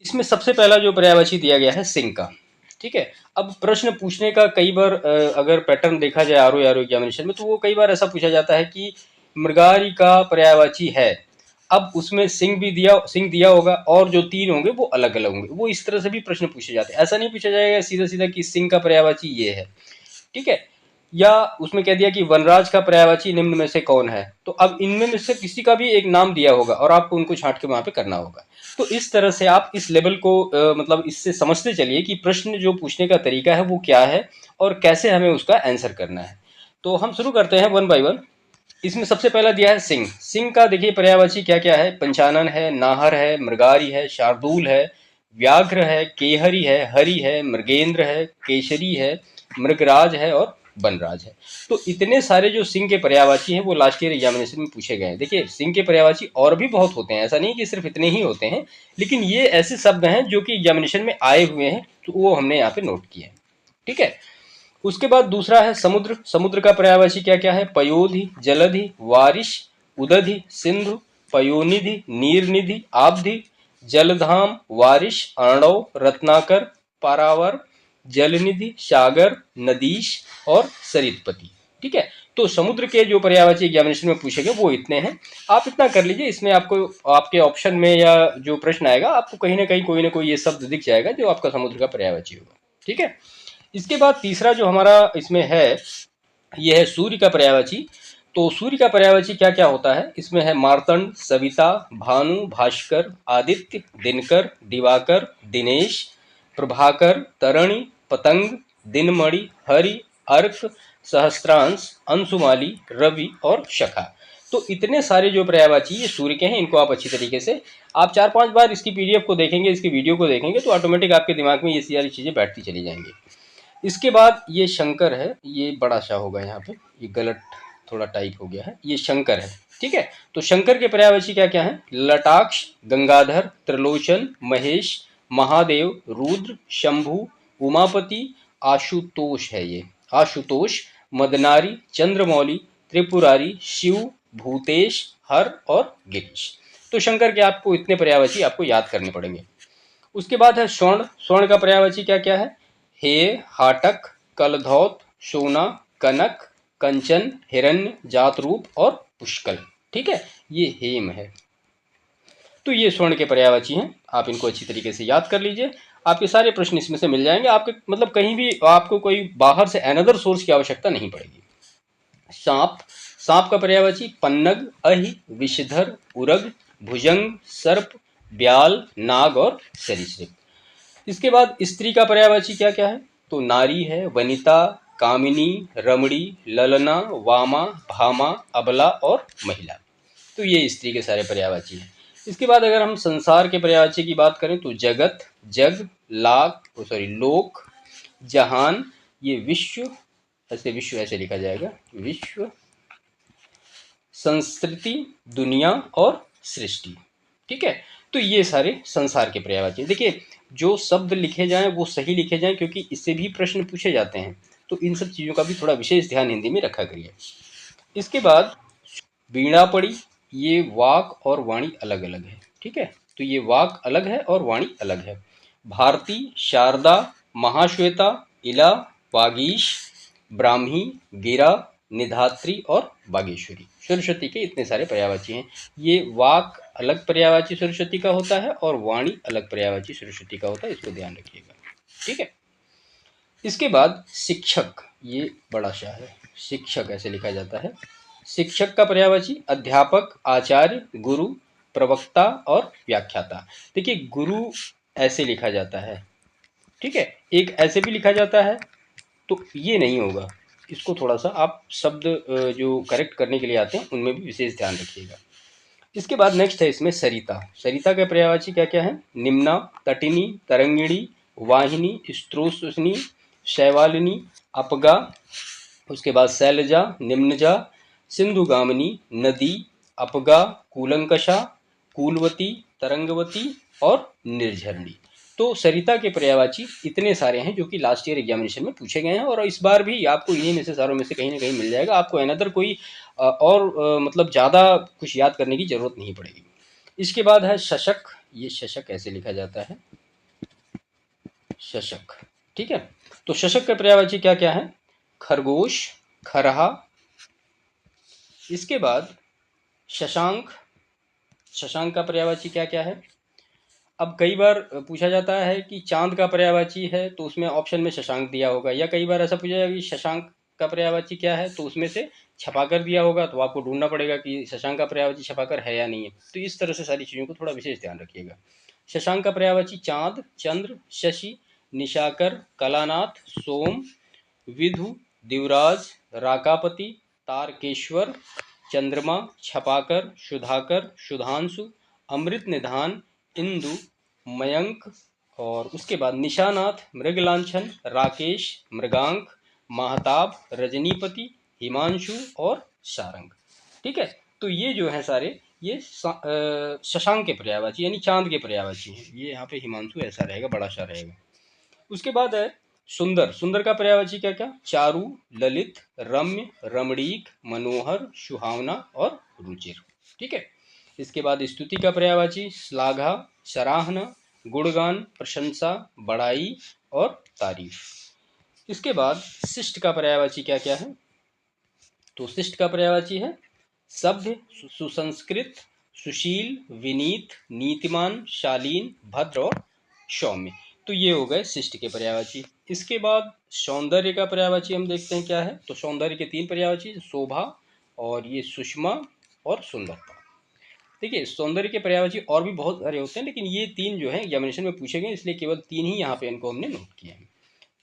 इसमें सबसे पहला जो पर्यायवाची दिया गया है सिंह का। ठीक है। अब प्रश्न पूछने का कई बार अगर पैटर्न देखा जाए आरओ एग्जामिनेशन में, तो वो कई बार ऐसा पूछा जाता है कि मृगारी का पर्यायवाची है। अब उसमें सिंह दिया होगा और जो तीन होंगे वो अलग अलग होंगे। वो इस तरह से भी प्रश्न पूछे जाते हैं। ऐसा नहीं पूछा जाएगा सीधा सीधा कि सिंह का पर्यायवाची ये है। ठीक है। या उसमें कह दिया कि वनराज का पर्यायवाची निम्न में से कौन है। तो अब इनमें में से किसी का भी एक नाम दिया होगा और आपको उनको छांट के वहां पे करना होगा। तो इस तरह से आप इस लेवल को मतलब इससे समझते चलिए कि प्रश्न जो पूछने का तरीका है वो क्या है और कैसे हमें उसका आंसर करना है। तो हम शुरू करते हैं वन बाय वन। इसमें सबसे पहला दिया है सिंह। सिंह का देखिए पर्यायवाची क्या क्या है। पंचानन है, नाहर है, मृगारी है, शार्दूल है, व्याघ्र है, केहरी है, हरि है, मृगेंद्र है, केशरी है, मृगराज है और वनराज है। तो इतने सारे जो सिंह के पर्यायवाची हैं वो लास्ट ईयर एग्जामिनेशन में पूछे गए हैं। देखिए सिंह के पर्यायवाची और भी बहुत होते हैं, ऐसा नहीं कि सिर्फ इतने ही होते हैं, लेकिन ये ऐसे शब्द हैं जो कि एग्जामिनेशन में आए हुए हैं, तो वो हमने यहाँ पे नोट किए हैं। ठीक है। उसके बाद दूसरा है समुद्र। समुद्र का पर्यायवाची क्या क्या है। पयोधि, जलधि, वारिश, उदधि, सिंधु, पयोनिधि, नीरनिधि, आबधि, जलधाम, वारिश, अर्णव, रत्नाकर, पारावर, जलनिधि, सागर, नदीश और सरितपति। ठीक है। तो समुद्र के जो पर्यायवाची एग्जामिनेशन में पूछे गए वो इतने हैं। आप इतना कर लीजिए, इसमें आपको आपके ऑप्शन में या जो प्रश्न आएगा आपको कहीं ना कहीं कोई ना कोई ये शब्द दिख जाएगा जो आपका समुद्र का पर्यायवाची होगा। ठीक है। इसके बाद तीसरा जो हमारा इसमें है ये है सूर्य का पर्यायवाची। तो सूर्य का पर्यायवाची क्या क्या होता है। इसमें है मार्तंड, सविता, भानु, भास्कर, आदित्य, दिनकर, दिवाकर, दिनेश, प्रभाकर, तरणि, पतंग, दिनमणि, हरि, अर्क, सहस्त्रांश, अंशुमाली, रवि और शखा। तो इतने सारे जो पर्यायवाची ये सूर्य के हैं, इनको आप अच्छी तरीके से आप 4-5 बार इसकी पीडीएफ को देखेंगे, इसकी वीडियो को देखेंगे, तो ऑटोमेटिक आपके दिमाग में ये सारी चीज़ें बैठती चली जाएंगी। इसके बाद ये शंकर है, ये बड़ा सा होगा यहाँ पे, ये गलत थोड़ा टाइप हो गया है, ये शंकर है। ठीक है। तो शंकर के पर्यायवाची क्या क्या है। लटाक्ष, गंगाधर, त्रिलोचन, महेश, महादेव, रुद्र, शंभु, उमापति, आशुतोष है ये, आशुतोष, मदनारी, चंद्रमौली, त्रिपुरारी, शिव, भूतेश, हर और गिरीश। तो शंकर के आपको इतने पर्यायवाची आपको याद करने पड़ेंगे। उसके बाद है स्वर्ण। स्वर्ण का पर्यायवाची क्या क्या है। हे, हाटक, कलधौत, सोना, कनक, कंचन, हिरण्य, जातरूप और पुष्कल। ठीक है। ये हेम है। तो ये स्वर्ण के पर्यायवाची हैं, आप इनको अच्छी तरीके से याद कर लीजिए। आपके सारे प्रश्न इसमें से मिल जाएंगे। आपके मतलब कहीं भी आपको कोई बाहर से अनदर सोर्स की आवश्यकता नहीं पड़ेगी। सांप। सांप का पर्यायवाची पन्नग, अहि, विषधर, उरग, भुजंग, सर्प, ब्याल, नाग और सरीसृप। इसके बाद स्त्री का पर्यायवाची क्या क्या है। तो नारी है, वनिता, कामिनी, रमणी, ललना, वामा, भामा, अबला और महिला। तो ये स्त्री के सारे पर्यायवाची हैं। इसके बाद अगर हम संसार के पर्यायवाची की बात करें तो जगत, जग, लोक, जहान, ये विश्व, ऐसे लिखा जाएगा, विश्व, संस्कृति, दुनिया और सृष्टि। ठीक है। तो ये सारे संसार के पर्यायवाची। देखिए जो शब्द लिखे जाएं वो सही लिखे जाएं, क्योंकि इससे भी प्रश्न पूछे जाते हैं। तो इन सब चीज़ों का भी थोड़ा विशेष ध्यान हिंदी में रखा करिए। इसके बाद वीणा पड़ी। ये वाक और वाणी अलग अलग है। ठीक है। तो ये वाक अलग है और वाणी अलग है। भारती, शारदा, महाश्वेता, इला, वागीश, ब्राह्मी, गिरा, निधात्री और बागेश्वरी। सरस्वती के इतने सारे पर्यायवाची हैं। ये वाक अलग पर्यायवाची सरस्वती का होता है और वाणी अलग पर्यायवाची सरस्वती का होता है, इसको ध्यान रखिएगा। ठीक है। इसके बाद शिक्षक, ये बड़ा सा है, शिक्षक ऐसे लिखा जाता है। शिक्षक का पर्यायवाची अध्यापक, आचार्य, गुरु, प्रवक्ता और व्याख्याता। देखिए गुरु ऐसे लिखा जाता है। ठीक है। एक ऐसे भी लिखा जाता है, तो ये नहीं होगा। इसको थोड़ा सा आप शब्द जो करेक्ट करने के लिए आते हैं उनमें भी विशेष ध्यान रखिएगा। इसके बाद नेक्स्ट है इसमें सरिता। सरिता के पर्यायवाची क्या क्या है। निम्ना, तटिनी, तरंगिणी, वाहिनी, स्त्रोशनी, शैवालिनी, अपगा, उसके बाद शैलजा, निम्नजा, सिंधुगामिनी, नदी, अपगा, कूलंकषा, कूलवती, तरंगवती और निर्झरणी। तो सरिता के पर्यायवाची इतने सारे हैं जो कि लास्ट ईयर एग्जामिनेशन में पूछे गए हैं, और इस बार भी आपको इन्हीं में से सारों में से कहीं ना कहीं मिल जाएगा। आपको अनदर कोई मतलब ज़्यादा कुछ याद करने की जरूरत नहीं पड़ेगी। इसके बाद है शशक। ये शशक ऐसे लिखा जाता है। शशक। ठीक है, तो शशक का पर्यायवाची क्या क्या है? खरगोश, खरहा। इसके बाद शशांक, शशांक का पर्यायवाची क्या क्या है? अब कई बार पूछा जाता है कि चांद का पर्यायवाची है, तो उसमें ऑप्शन में शशांक दिया होगा, या कई बार ऐसा पूछा जाएगा कि शशांक का पर्यायवाची क्या है, तो उसमें से छपाकर दिया होगा, तो आपको ढूंढना पड़ेगा कि शशांक का पर्यायवाची छपाकर है या नहीं है। तो इस तरह से सारी चीज़ों को थोड़ा विशेष ध्यान रखिएगा। शशांक का पर्यायवाची चांद, चंद्र, शशि, निशाकर, कलानाथ, सोम, विधु, दिवराज, राकापति, तारकेश्वर, चंद्रमा, छपाकर, सुधाकर, सुधांशु, अमृत निधान, इंदु, मयंक, और उसके बाद निशानाथ, मृगलांछन, राकेश, मृगांक, महताब, रजनीपति, हिमांशु और सारंग। ठीक है, तो ये जो है सारे ये शशांक के पर्यायवाची यानी चांद के पर्यायवाची हैं। ये यहाँ पे हिमांशु ऐसा रहेगा, बड़ा सा रहेगा। उसके बाद है सुंदर। सुंदर का पर्यायवाची क्या क्या? चारु, ललित, रम्य, रमणीक, मनोहर, सुहावना और रुचिर। ठीक है, इसके बाद स्तुति का पर्यायवाची श्लाघा, सराहना, गुणगान, प्रशंसा, बड़ाई और तारीफ। इसके बाद शिष्ट का पर्यायवाची क्या क्या है? तो शिष्ट का पर्यायवाची है सभ्य, सुसंस्कृत, सुशील, विनीत, नीतिमान, शालीन, भद्र और सौम्य। तो ये हो गए शिष्ट के पर्यायवाची। इसके बाद सौंदर्य का पर्यायवाची हम देखते हैं क्या है। तो सौंदर्य के 3 पर्यायवाची, शोभा और ये सुषमा और सुंदरता। देखिए, सौंदर्य के पर्यायवाची और भी बहुत सारे होते हैं, लेकिन ये 3 जो है एग्जामिनेशन में पूछे गए, इसलिए केवल 3 ही यहाँ पे इनको हमने नोट किए हैं।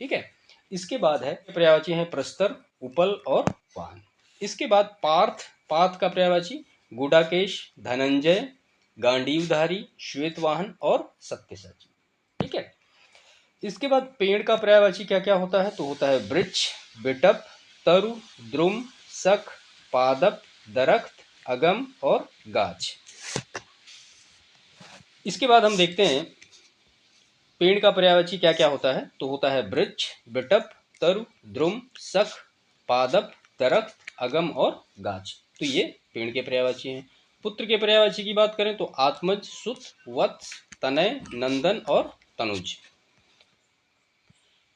ठीक है, इसके बाद है पर्यायवाची है प्रस्तर, उपल और वाहन। इसके बाद पार्थ। पार्थ का पर्यायवाची गुडाकेश, धनंजय, गांडीवधारी, श्वेतवाहन और सत्यसाची। ठीक है, इसके बाद पेड़ का पर्यायवाची क्या क्या होता है? तो होता है वृक्ष, बिटप, तरु, द्रुम, सख, पादप, दरख्त, अगम और गाछ। इसके बाद हम देखते हैं पेड़ का पर्यायवाची क्या क्या होता है। तो होता है वृक्ष, बिटप, तरु, द्रुम, सख, पादप, दरख्त, अगम और गाछ। तो ये पेड़ के पर्यायवाची हैं। पुत्र के पर्यायवाची की बात करें तो आत्मज, सुत, वत्स, तनय, नंदन और तनुज।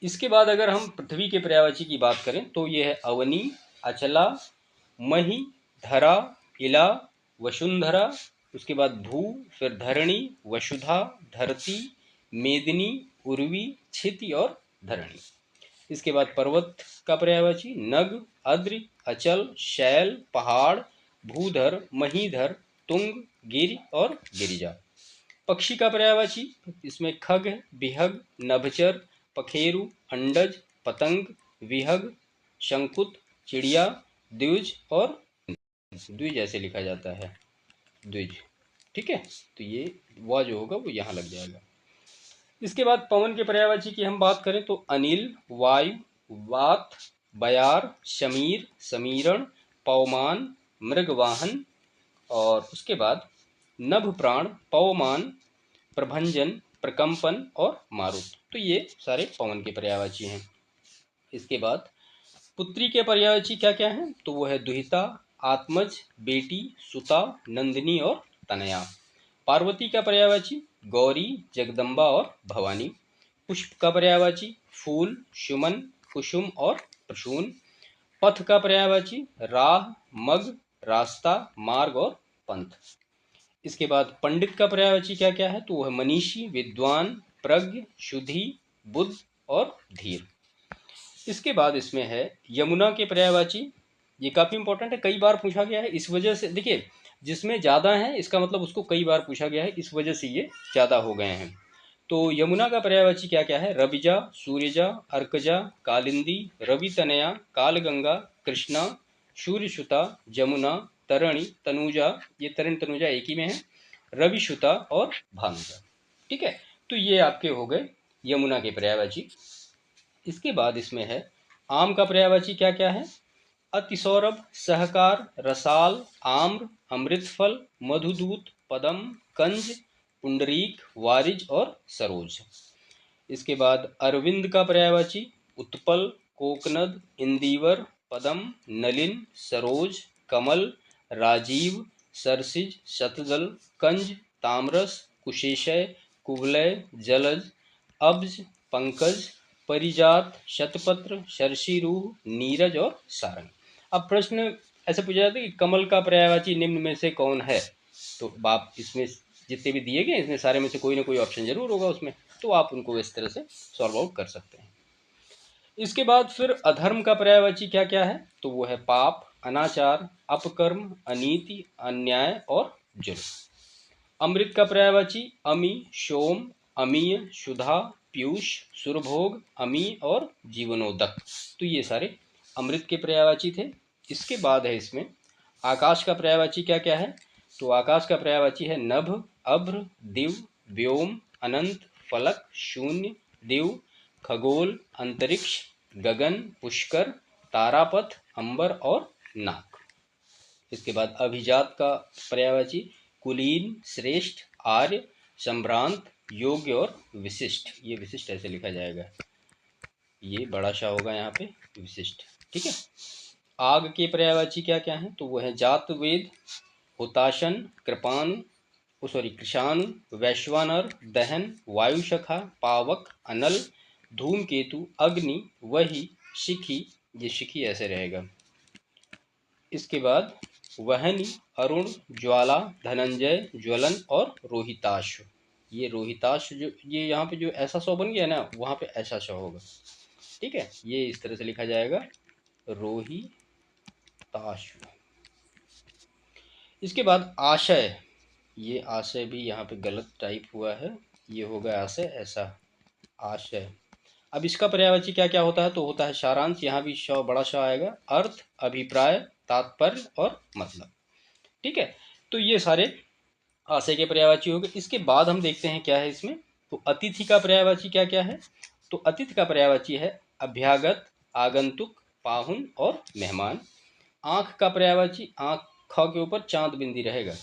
इसके बाद अगर हम पृथ्वी के पर्यायवाची की बात करें तो ये है अवनी, अचला, मही, धरा, इला, वसुंधरा। उसके बाद भू, फिर धरणी, वसुधा, धरती, मेदिनी, उर्वी, क्षिति और धरणी। इसके बाद पर्वत का पर्यायवाची नग, अद्रि, अचल, शैल, पहाड़, भूधर, महीधर, तुंग, गिरि और गिरिजा। पक्षी का पर्यायवाची इसमें खग, बिहग, नभचर, पखेरु, अंडज, पतंग, विहग, शंकुत, चिड़िया, द्विज और द्विज ऐसे लिखा जाता है, द्विज। ठीक है, तो ये वह जो होगा वो यहाँ लग जाएगा। इसके बाद पवन के पर्यायवाची की हम बात करें तो अनिल, वायु, वात, बयार, शमीर, समीरण, पवमान, मृगवाहन, और उसके बाद नभ प्राण, पवमान, प्रभंजन, प्रकंपन और मारुत। तो ये सारे पवन के पर्यायवाची हैं। इसके बाद पुत्री के पर्यायवाची क्या क्या हैं? तो वो है दुहिता, आत्मज, बेटी, सुता, नंदिनी और तनया। पार्वती का पर्यायवाची गौरी, जगदम्बा और भवानी। पुष्प का पर्यायवाची फूल, सुमन, कुसुम और प्रसून। पथ का पर्यायवाची राह, मग, रास्ता, मार्ग और पंथ। इसके बाद पंडित का पर्यायवाची क्या क्या है? तो वह मनीषी, विद्वान, प्रज्ञ, शुद्धि, बुद्ध और धीर। इसके बाद इसमें है यमुना के पर्यायवाची। ये काफी इंपॉर्टेंट है, कई बार पूछा गया है, इस वजह से देखिए जिसमें ज्यादा है इसका मतलब उसको कई बार पूछा गया है, इस वजह से ये ज्यादा हो गए हैं। तो यमुना का पर्यायवाची क्या क्या है? रविजा, सूर्यजा, अर्कजा, कालिंदी, रवि तनया, कालगंगा, कृष्णा, सूर्यसुता, जमुना, तरणि, तनुजा, ये तरण तनुजा एक ही में है, रविसुता और भानुजा। ठीक है, तो ये आपके हो गए यमुना के पर्यायवाची। इसके बाद इसमें है आम का पर्यायवाची क्या क्या है? अतिसौरभ, सहकार, रसाल, आम्र, अमृतफल, मधुदूत, पदम, कंज, पुंडरीक, वारिज और सरोज। इसके बाद अरविंद का पर्यायवाची उत्पल, कोकनद, इंदिवर, पदम, नलिन, सरोज, कमल, राजीव, सरसिज, शतदल, कंज, ताम्रस, कुशेशय, कुवलय, जलज, अब्ज, पंकज, परिजात, शतपत्र, शर्षिरूह, नीरज और सारंग। अब प्रश्न ऐसे पूछा जाता है कि कमल का पर्यायवाची निम्न में से कौन है। तो आप इसमें जितने भी दिए गए इसमें सारे में से कोई ना कोई ऑप्शन जरूर होगा उसमें, तो आप उनको इस तरह से सॉल्व आउट कर सकते हैं। इसके बाद फिर अधर्म का पर्यायवाची क्या क्या है, तो वो है पाप, अनाचार, अपकर्म, अनीति, अन्याय और जुर्म। अमृत का पर्यायवाची अमी, सोम, अमीय, सुधा, पीयूष, सुरभोग, अमी और जीवनोदक। तो ये सारे अमृत के पर्यायवाची थे। इसके बाद है इसमें आकाश का पर्यायवाची क्या क्या है, तो आकाश का पर्यायवाची है नभ, अभ्र, दिव, व्योम, अनंत, फलक, शून्य, दिव, खगोल, अंतरिक्ष, गगन, पुष्कर, तारापथ, अंबर और नाक। इसके बाद अभिजात का पर्यायवाची कुलीन, श्रेष्ठ, आर्य, संभ्रांत, योग्य और विशिष्ट। ये विशिष्ट ऐसे लिखा जाएगा, ये बड़ा सा होगा यहाँ पे विशिष्ट, ठीक है। आग के पर्यायवाची क्या क्या हैं, तो वो है जात वेद, हुताशन, कृपाणु कृषाणु, वैश्वानर, दहन, वायुशखा, पावक, अनल, धूमकेतु, अग्नि, वही, शिखी, ये शिखी ऐसे रहेगा। इसके बाद वहनी, अरुण, ज्वाला, धनंजय, ज्वलन और रोहिताश्व। ये रोहिताश्व जो ये यहाँ पे जो ऐसा शो बन गया ना, वहाँ पे ऐसा शो होगा, ठीक है। ये इस तरह से लिखा जाएगा रोहिताश्व। इसके बाद आशय, ये आशय भी यहाँ पे गलत टाइप हुआ है, ये होगा आशय ऐसा, आशय। अब इसका पर्यायवाची क्या क्या होता है, तो होता है सारांश, यहाँ भी श बड़ा श आएगा, अर्थ, अभिप्राय, तात्पर्य और मतलब, ठीक है। तो ये सारे आशय के पर्यायवाची हो गए। इसके बाद हम देखते हैं क्या है इसमें, तो अतिथि का पर्यायवाची क्या क्या है, तो अतिथि का पर्यायवाची है अभ्यागत, आगंतुक, पाहुन और मेहमान। आंख का पर्यायवाची, आंख ख के ऊपर चांद बिंदी रहेगा,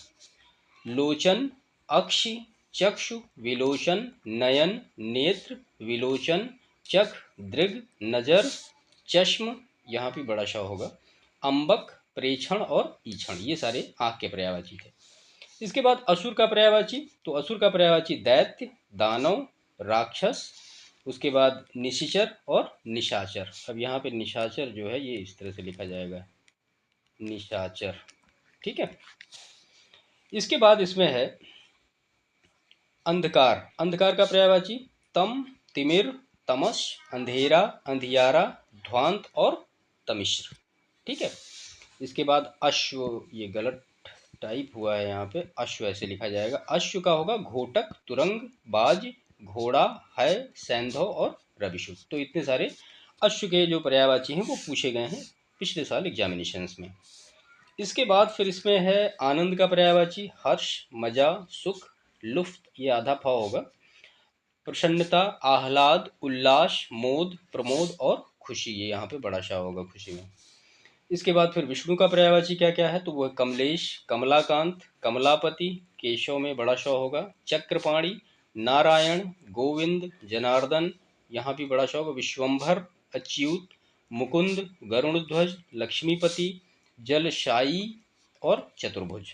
लोचन, अक्षि, चक्षु, विलोचन, नयन, नेत्र, विलोचन, चख, दृग, नजर, चश्म, यहाँ भी बड़ा श होगा, अंबक, प्रेक्षण और ईक्षण। ये सारे आंख के पर्यायवाची थे। इसके बाद असुर का पर्यायवाची, तो असुर का पर्यायवाची दैत्य, दानव, राक्षस, उसके बाद निशिचर और निशाचर। अब यहाँ पे निशाचर जो है ये इस तरह से लिखा जाएगा, निशाचर, ठीक है। इसके बाद इसमें है अंधकार। अंधकार का पर्यायवाची तम, तिमिर, तमस, अंधेरा, अंधियारा, ध्वांत और तमिश्र, ठीक है। इसके बाद अश्व, ये गलत टाइप हुआ है यहाँ पे, अश्व ऐसे लिखा जाएगा, अश्व का होगा घोटक, तुरंग, बाज, घोड़ा, है, सैंधव और रविशुद्ध। तो इतने सारे अश्व के जो पर्यायवाची हैं वो पूछे गए हैं पिछले साल एग्जामिनेशंस में। इसके बाद फिर इसमें है आनंद का पर्यायवाची हर्ष, मजा, सुख, लुफ्त, ये आधा फ होगा, प्रसन्नता, आह्लाद, उल्लास, मोद, प्रमोद और खुशी, ये यहाँ पे बड़ा शाह होगा खुशी में। इसके बाद फिर विष्णु का पर्यायवाची क्या क्या है, तो वो है कमलेश, कमलाकांत, कमलापति, केशव में बड़ा शाह होगा, चक्रपाणी, नारायण, गोविंद, जनार्दन, यहाँ भी बड़ा शाह होगा, विश्वंभर, अच्युत, मुकुंद, गरुणध्वज, लक्ष्मीपति, जलशाई और चतुर्भुज,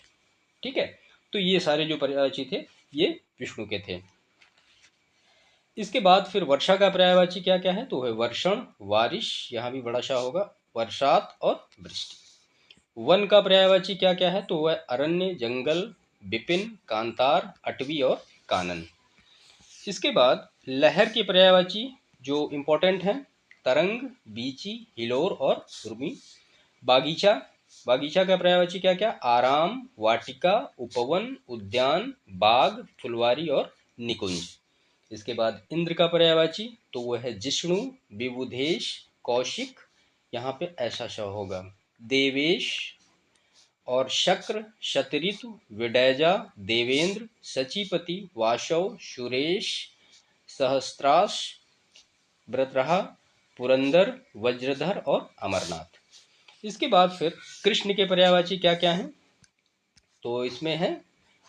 ठीक है। तो ये सारे जो पर्यायवाची थे ये विष्णु के थे। इसके बाद फिर वर्षा का पर्यायवाची क्या क्या है, तो है वर्षण, वारिश, यहाँ भी बड़ा शाह होगा, वर्षात और वृष्टि। वन का पर्यायवाची क्या क्या है, तो वह अरण्य, जंगल, विपिन, कांतार, अटवी और कानन। इसके बाद लहर के पर्यायवाची जो इंपॉर्टेंट हैं, तरंग, बीची, हिलोर और रुमी। बागीचा, बागीचा का पर्यायवाची क्या क्या, आराम, वाटिका, उपवन, उद्यान, बाग, फुलवारी और निकुंज। इसके बाद इंद्र का पर्यायवाची, तो वह है जिष्णु, विबुधेश, कौशिक, यहाँ पे ऐसा श होगा, देवेश और शक्र, शतऋतु, विडैजा, देवेंद्र, सचीपति, वाशव, सुरेश, सहस्त्राश, व्रतरहा, पुरंदर, वज्रधर और अमरनाथ। इसके बाद फिर कृष्ण के पर्यायवाची क्या क्या हैं, तो इसमें है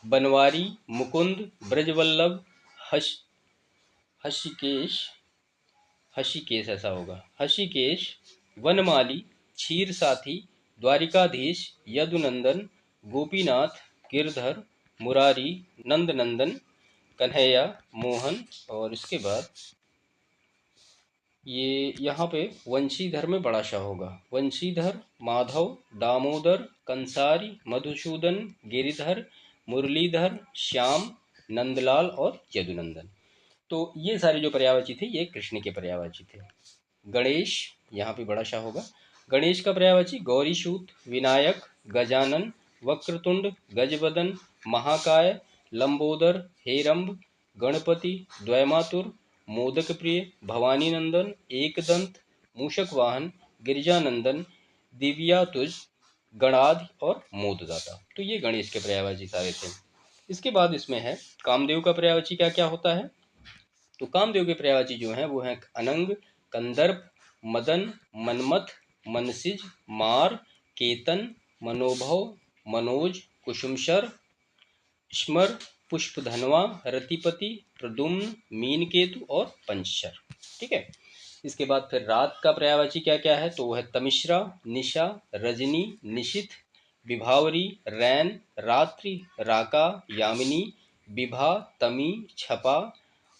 बनवारी, मुकुंद, ब्रजवल्लभ, हषिकेश, हषिकेश ऐसा होगा, हषिकेश, वनमाली, क्षीर साथी, द्वारिकाधीश, यदुनंदन, गोपीनाथ, गिरधर, मुरारी, नंदनंदन, कन्हैया, मोहन और इसके बाद ये यहाँ पे वंशीधर में बड़ा शाह होगा। वंशीधर, माधव, दामोदर, कंसारी, मधुसूदन, गिरिधर, मुरलीधर, श्याम, नंदलाल और यदुनंदन। तो ये सारे जो पर्यायवाची थे ये कृष्ण के पर्यायवाची थे। गणेश यहाँ पे बड़ा शाह होगा। गणेश का पर्यायवाची गौरीशूत, विनायक, गजानन, वक्रतुंड, गजबदन, महाकाय, लंबोदर, हेरंब, गणपति, द्वैमातुर, मोदक प्रिय, भवानी नंदन, एकदंत, मूषक वाहन, गिरजानंदन, दिव्यातुज, गणाधि और मोददाता। तो ये गणेश के पर्यायवाची सारे थे। इसके बाद इसमें है कामदेव का पर्यायवाची क्या क्या होता है। तो कामदेव के पर्यायवाची जो हैं वो हैं अनंग, कंदर्प, मदन, मनमथ, मनसिज, मार, केतन, मनोभव, मनोज, कुसुमशर, स्मर, पुष्पधनवा, रतिपति, प्रद्युम्न, मीनकेतु और पंचशर। ठीक है। इसके बाद फिर रात का पर्यायवाची क्या क्या है, तो वह है तमिश्रा, निशा, रजनी, निशिथ, विभावरी, रैन, रात्रि, राका, यामिनी, विभा, तमी, छपा।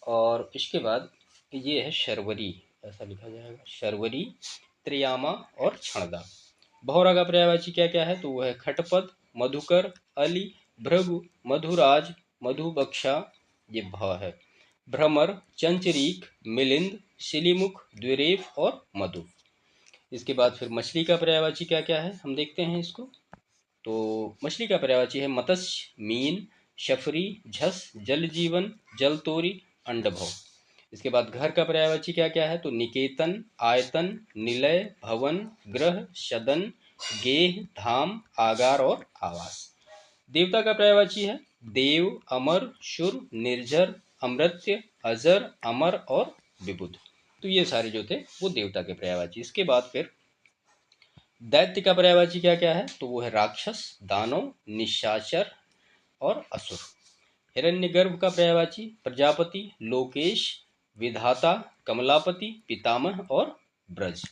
और इसके बाद ये है शर्वरी, ऐसा लिखा जाएगा, शर्वरी, त्रियामा और क्षणदा। बहुरा का पर्यायवाची क्या क्या है, तो वह है खटपद, मधुकर, अली, भृगु, मधुराज, मधुबक्षा, ये भ है, भ्रमर, चंचरीक, मिलिंद, शिलीमुख, द्विरेफ और मधु। इसके बाद फिर मछली का पर्यायवाची क्या क्या है हम देखते हैं इसको। तो मछली का पर्यायवाची है मत्स्य, मीन, शफरी, झस, जल जीवन, जल तोरी, अंडभव। इसके बाद घर का पर्यायवाची क्या क्या है, तो निकेतन, आयतन, निलय, भवन, ग्रह, सदन, गेह, धाम, आगार और आवास। देवता का पर्यायवाची है देव, अमर, शुर, निर्जर, अमृत्य, अजर, अमर और विबुध। तो ये सारे जो थे वो देवता के पर्यायवाची। इसके बाद फिर दैत्य का पर्यायवाची क्या क्या है, तो वो है राक्षस, दानव, निशाचर और असुर। हिरण्यगर्भ का पर्यायवाची प्रजापति, लोकेश, विधाता, कमलापति, पितामह और ब्रज।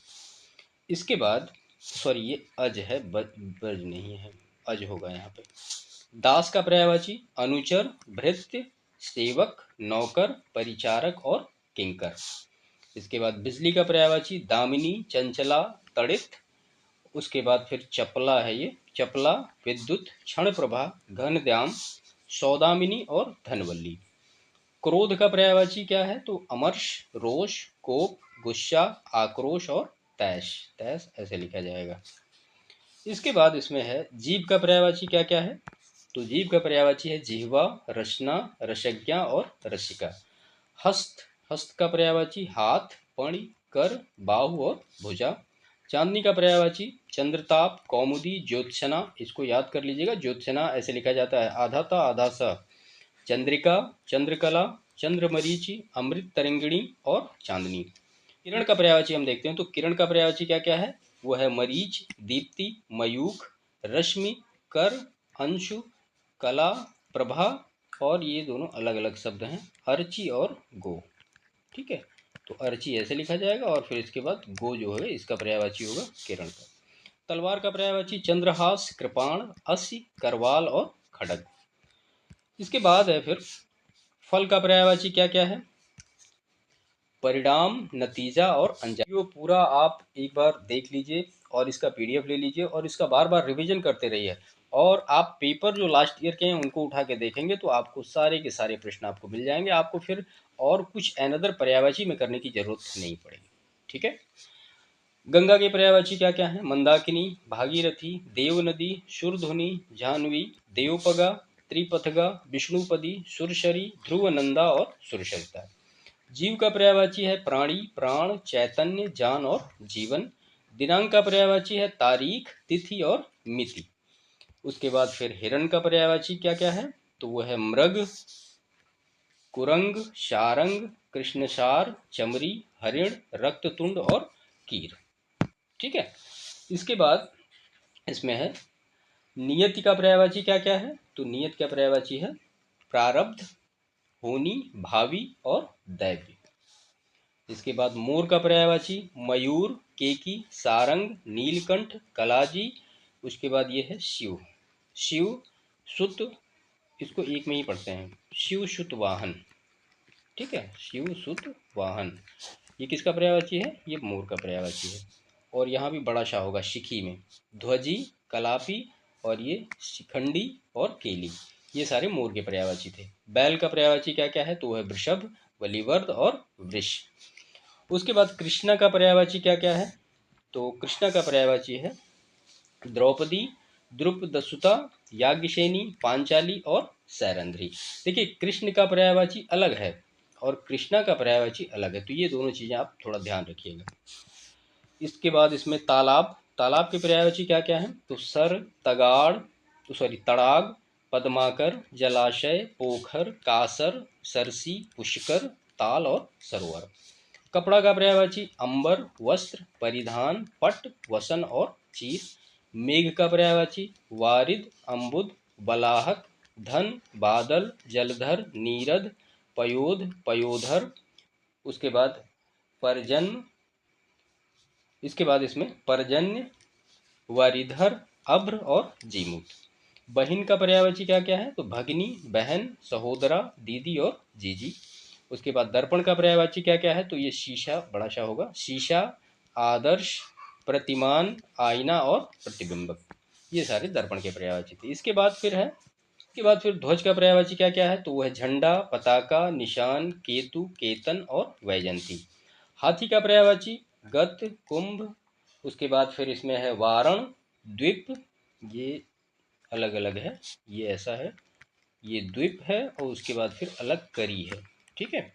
इसके बाद सॉरी ये अज है, ब्रज नहीं है, अज होगा यहाँ पे। दास का पर्यायवाची अनुचर, भृत्य, सेवक, नौकर, परिचारक और किंकर। इसके बाद बिजली का पर्यायवाची दामिनी, चंचला, तड़ित। उसके बाद फिर चपला है, ये चपला, विद्युत, क्षण प्रभा, घन द्याम, सौदामिनी और धनवल्ली। क्रोध का पर्यायवाची क्या है, तो अमर्ष, रोष, कोप, गुस्सा, आक्रोश और तैश, तैश ऐसे लिखा जाएगा। इसके बाद इसमें है जीव का पर्यायवाची क्या क्या है, तो जीव का पर्यायवाची है जिह्वा, रचना, रसज्ञा और रसिका। हस्त, हस्त का पर्यायवाची हाथ, पणि, कर, बाहु और भुजा। चांदनी का पर्यायवाची चंद्रताप, कौमुदी, ज्योत्सना। इसको याद कर लीजिएगा, ज्योत्सना ऐसे लिखा जाता है, आधा ता आधा सा। चंद्रिका, चंद्रकला, चंद्रमरीचि, अमृत तरंगिणी और चांदनी। किरण का पर्यायवाची हम देखते हैं, तो किरण का पर्यायवाची क्या क्या है, वो है मरीच, दीप्ति, मयूख, रश्मि, कर, अंशु, कला, प्रभा। और ये दोनों अलग अलग शब्द हैं, अर्ची और गो। ठीक है। तो अर्ची ऐसे लिखा जाएगा और फिर इसके बाद गो जो है इसका पर्यायवाची होगा किरण का। तलवार का पर्यायवाची चंद्रहास, कृपाण, अस्य, करवाल और खड़ग। इसके बाद है फिर फल का पर्यायवाची क्या क्या है, परिणाम, नतीजा और अंजाम। वो पूरा आप एक बार देख लीजिए और इसका पीडीएफ ले लीजिए और इसका बार बार रिवीजन करते रहिए। और आप पेपर जो लास्ट ईयर के हैं उनको उठा के देखेंगे तो आपको सारे के सारे प्रश्न आपको मिल जाएंगे, आपको फिर और कुछ अनदर पर्यायवाची में करने की जरूरत नहीं पड़ेगी। ठीक है। गंगा के पर्यायवाची क्या क्या है, मंदाकिनी, भागीरथी, देव नदी, सुरधुनी, जाह्नवी, देवपगा, त्रिपथगा, विष्णुपदी, सुरसरी, ध्रुवनंदा और सुरसरिता। जीव का पर्यायवाची है प्राणी, प्राण, चैतन्य, जान और जीवन। दिनांक का पर्यायवाची है तारीख, तिथि और मिति। उसके बाद फिर हिरण का पर्यायवाची क्या क्या है, तो वह है मृग, कुरंग, शारंग, कृष्णसार, चमरी, हरिण, रक्ततुंड और कीर। ठीक है। इसके बाद इसमें है नियति का पर्यायवाची क्या क्या है, तो नियत का पर्यायवाची है प्रारब्ध, होनी, भावी और दैवी। इसके बाद मोर का पर्यायवाची मयूर, केकी, सारंग, नीलकंठ, कलाजी। उसके बाद ये है शिव, शिव सुत, इसको एक में ही पढ़ते हैं, शिव सुत वाहन। ठीक है, शिव सुत वाहन। ये किसका पर्यायवाची है? ये मोर का पर्यायवाची है। और यहाँ भी बड़ा शाह होगा शिखी में, ध्वजी, कलापी और ये शिखंडी और केली, ये सारे मोर के पर्यायवाची थे। बैल का पर्यायवाची क्या क्या है? तो वह वृषभ, बलिवर्द और वृष। उसके बाद कृष्णा का पर्यायवाची क्या क्या है? तो कृष्णा का पर्यायवाची है द्रौपदी, द्रुपदसुता, याज्ञसेनी, पांचाली और सैरंध्री। देखिए कृष्ण का पर्यायवाची अलग है और कृष्णा का पर्यायवाची अलग है, तो ये दोनों चीजें आप थोड़ा ध्यान रखिएगा। इसके बाद इसमें तालाब, तालाब के पर्यायवाची क्या क्या है? तो सर, तगाड़, तो सॉरी तड़ाग, पद्माकर, जलाशय, पोखर, कासर, सरसी, पुष्कर, ताल और सरोवर। कपड़ा का पर्यायवाची अंबर, वस्त्र, परिधान, पट, वसन और चीर। मेघ का पर्यायवाची वारिद, अम्बुद, बलाहक, धन, बादल, जलधर, नीरद, पयोध, पयोधर। उसके बाद परजन्य, इसके बाद इसमें परजन्य, वारिधर, अभ्र और जीमूत। बहिन का पर्यायवाची क्या क्या है? तो भगनी, बहन, सहोदरा, दीदी और जीजी। उसके बाद दर्पण का पर्यायवाची क्या क्या है? तो ये शीशा, बड़ा सा होगा, शीशा, आदर्श, प्रतिमान, आईना और प्रतिबिंबक, ये सारे दर्पण के पर्यायवाची थे। इसके बाद फिर है, इसके बाद फिर ध्वज का पर्यायवाची क्या क्या है? तो वह झंडा, पताका, निशान, केतु, केतन और वैजंती। हाथी का पर्यायवाची गत, कुंभ। उसके बाद फिर इसमें है वारण, द्वीप, ये अलग अलग है, ये ऐसा है, ये द्वीप है और उसके बाद फिर अलग करी है, ठीक है।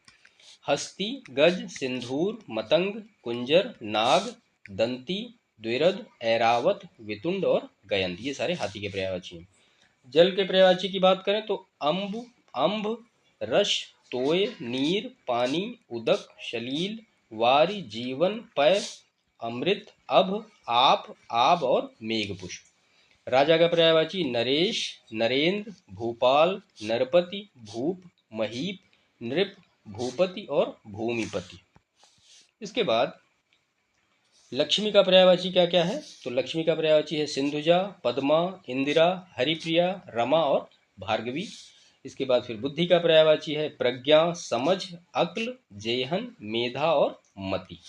हस्ती, गज, सिंधूर, मतंग, कुंजर, नाग, दंती, द्विरद, ऐरावत, वितुंड और गयंद, ये सारे हाथी के पर्यायवाची हैं। जल के पर्यायवाची की बात करें तो अम्ब, अम्भ, रस, तोय, नीर, पानी, उदक, शलील, वारी, जीवन, पय, अमृत, अभ, आप, आब और मेघपुष्प। राजा का पर्यायवाची नरेश, नरेंद्र, भूपाल, नरपति, भूप, महीप, नृप, भूपति और भूमिपति। इसके बाद लक्ष्मी का पर्यायवाची क्या क्या है? तो लक्ष्मी का पर्यायवाची है सिंधुजा, पद्मा, इंदिरा, हरिप्रिया, रमा और भार्गवी। इसके बाद फिर बुद्धि का पर्यायवाची है प्रज्ञा, समझ, अक्ल, जेहन, मेधा और मति।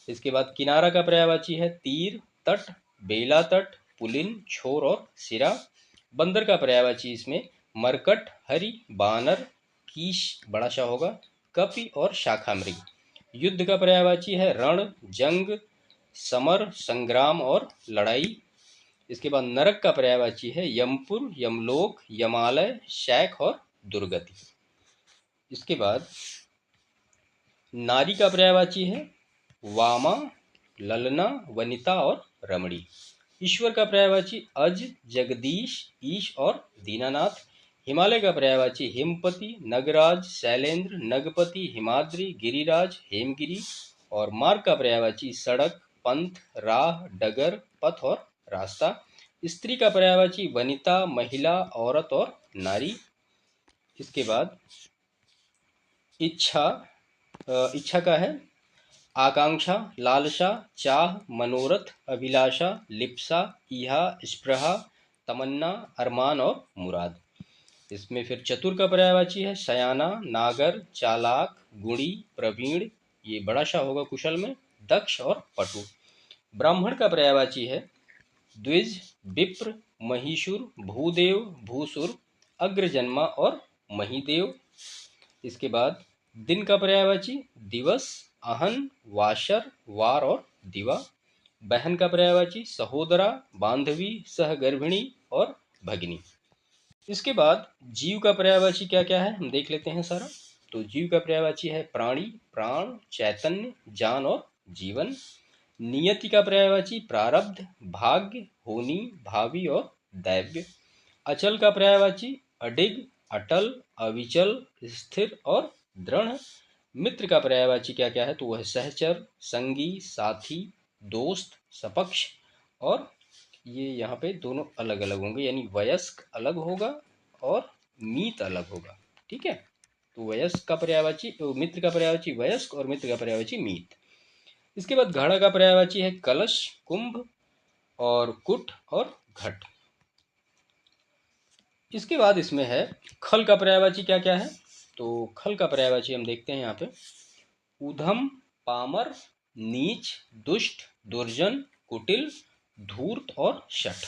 इसके बाद किनारा का पर्यायवाची है तीर, तट, बेला तट, पुलिन, छोर और सिरा। बंदर का पर्यायवाची इसमें मरकट, हरि, बानर, कीश, बड़ा सा होगा, कपि और शाखा मृग। युद्ध का पर्यायवाची है रण, जंग, समर, संग्राम और लड़ाई। इसके बाद नरक का पर्यायवाची है यमपुर, यमलोक, यमालय, शैख और दुर्गति। इसके बाद नारी का पर्यायवाची है वामा, ललना, वनिता और रमणी। ईश्वर का पर्यायवाची अज, जगदीश, ईश और दीनानाथ। हिमालय का पर्यायवाची हिमपति, नगराज, शैलेंद्र, नगपति, हिमाद्री, गिरिराज, हेमगिरी। और मार्ग का पर्यायवाची सड़क, पंथ, राह, डगर, पथ और रास्ता। स्त्री का पर्यायवाची वनिता, महिला, औरत और नारी। इसके बाद इच्छा, इच्छा का है आकांक्षा, लालसा, चाह, मनोरथ, अभिलाषा, लिप्सा, इहा, स्पृहा, तमन्ना, अरमान और मुराद। इसमें फिर चतुर का पर्यायवाची है सयाना, नागर, चालाक, गुणी, प्रवीण, ये बड़ा सा होगा कुशल में, दक्ष और पटु। ब्राह्मण का पर्यायवाची है द्विज, विप्र, महिषुर, भूदेव, भूसुर, अग्रजन्मा और महिदेव। इसके बाद दिन का पर्यायवाची दिवस, अहन, वाशर, वार और दिवा। बहन का पर्यायवाची सहोदरा, बांधवी, सहगर्भिणी और भगिनी। इसके बाद जीव का पर्यायवाची क्या क्या है हम देख लेते हैं सारा। तो जीव का पर्यायवाची है प्राणी, प्राण, चैतन्य, जान और जीवन। नियति का पर्यायवाची प्रारब्ध, भाग्य, होनी, भावी और दैव्य। अचल का पर्यायवाची अडिग, अटल, अविचल, स्थिर और दृढ़। मित्र का पर्यायवाची क्या क्या है? तो वह सहचर, संगी, साथी, दोस्त, सपक्ष। और ये यहाँ पे दोनों अलग अलग होंगे, यानी वयस्क अलग होगा और मीत अलग होगा, ठीक है। तो वयस्क का पर्यायवाची, मित्र का पर्यायवाची वयस्क और मित्र का पर्यायवाची मीत। इसके बाद घड़ा का पर्यायवाची है कलश, कुंभ और कुट और घट। इसके बाद इसमें है खल का पर्यायवाची क्या क्या है? तो खल का पर्यायवाची हम देखते हैं यहाँ पे ऊधम, पामर, नीच, दुष्ट, दुर्जन, कुटिल, धूर्त और शठ।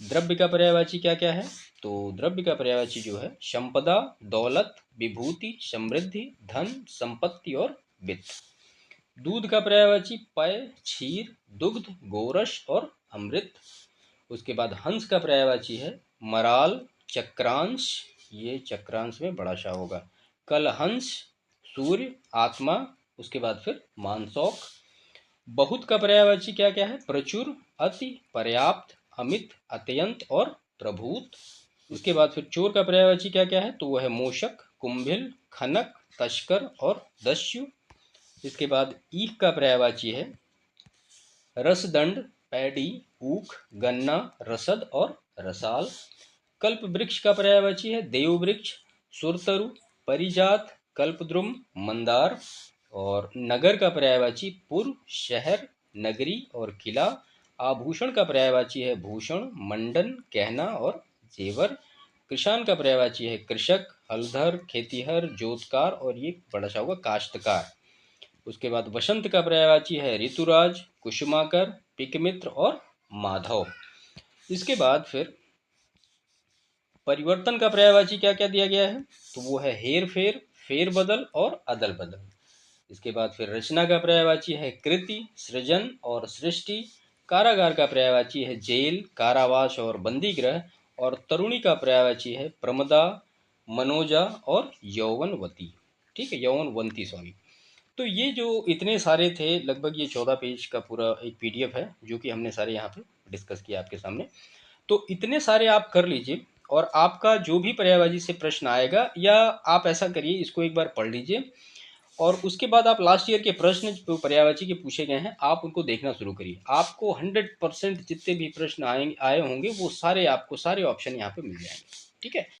द्रव्य का पर्यायवाची क्या क्या है? तो द्रव्य का पर्यायवाची जो है संपदा, दौलत, विभूति, समृद्धि, धन, संपत्ति और वित्त। दूध का पर्यायवाची पय, क्षीर, दुग्ध, गोरस और अमृत। उसके बाद हंस का पर्यायवाची है मराल, चक्रांश, ये चक्रांश में बड़ा सा होगा, कलहंस, सूर्य, आत्मा। उसके बाद फिर मानसौक। बहुत का पर्यायवाची क्या क्या है? प्रचुर, अति, पर्याप्त, अमित, अत्यंत और प्रभूत। उसके बाद फिर चोर का पर्यायवाची क्या क्या है? तो वह है मूषक, कुंभिल, खनक, तस्कर और दस्यु। इसके बाद ईख का पर्यायवाची है रसदंड, पैडी, ऊख, गन्ना, रसद और रसाल। कल्प वृक्ष का पर्यायवाची है देव वृक्ष, सुरतरु, परिजात, कल्पद्रुम, मंदार। और नगर का पर्यायवाची पुर, शहर, नगरी और किला। आभूषण का पर्यायवाची है भूषण, मंडन, गहना और जेवर। कृषाण का पर्यायवाची है कृषक, हलधर, खेतीहर, जोतकार और ये बड़ा सा होगा काश्तकार। उसके बाद वसंत का पर्यायवाची है ऋतुराज, कुसुमाकर, पिकमित्र और माधव। इसके बाद फिर परिवर्तन का पर्यायवाची क्या क्या दिया गया है? तो वो है हेर फेर, फेर बदल और अदल बदल। इसके बाद फिर रचना का पर्यायवाची है कृति, सृजन और सृष्टि। कारागार का पर्यायवाची है जेल, कारावास और बंदी गृह। और तरुणी का पर्यायवाची है प्रमदा, मनोजा और यौवनवती। ठीक है, यौवनवंती, सॉरी। तो ये जो इतने सारे थे, लगभग ये 14 पेज का पूरा एक पीडीएफ है जो कि हमने सारे यहाँ पे डिस्कस किया आपके सामने। तो इतने सारे आप कर लीजिए और आपका जो भी पर्यायवाची से प्रश्न आएगा, या आप ऐसा करिए इसको एक बार पढ़ लीजिए और उसके बाद आप लास्ट ईयर के प्रश्न जो पर्यायवाची के पूछे गए हैं आप उनको देखना शुरू करिए। आपको 100% जितने भी प्रश्न आए होंगे वो सारे आपको सारे ऑप्शन यहाँ पे मिल जाएंगे। ठीक है।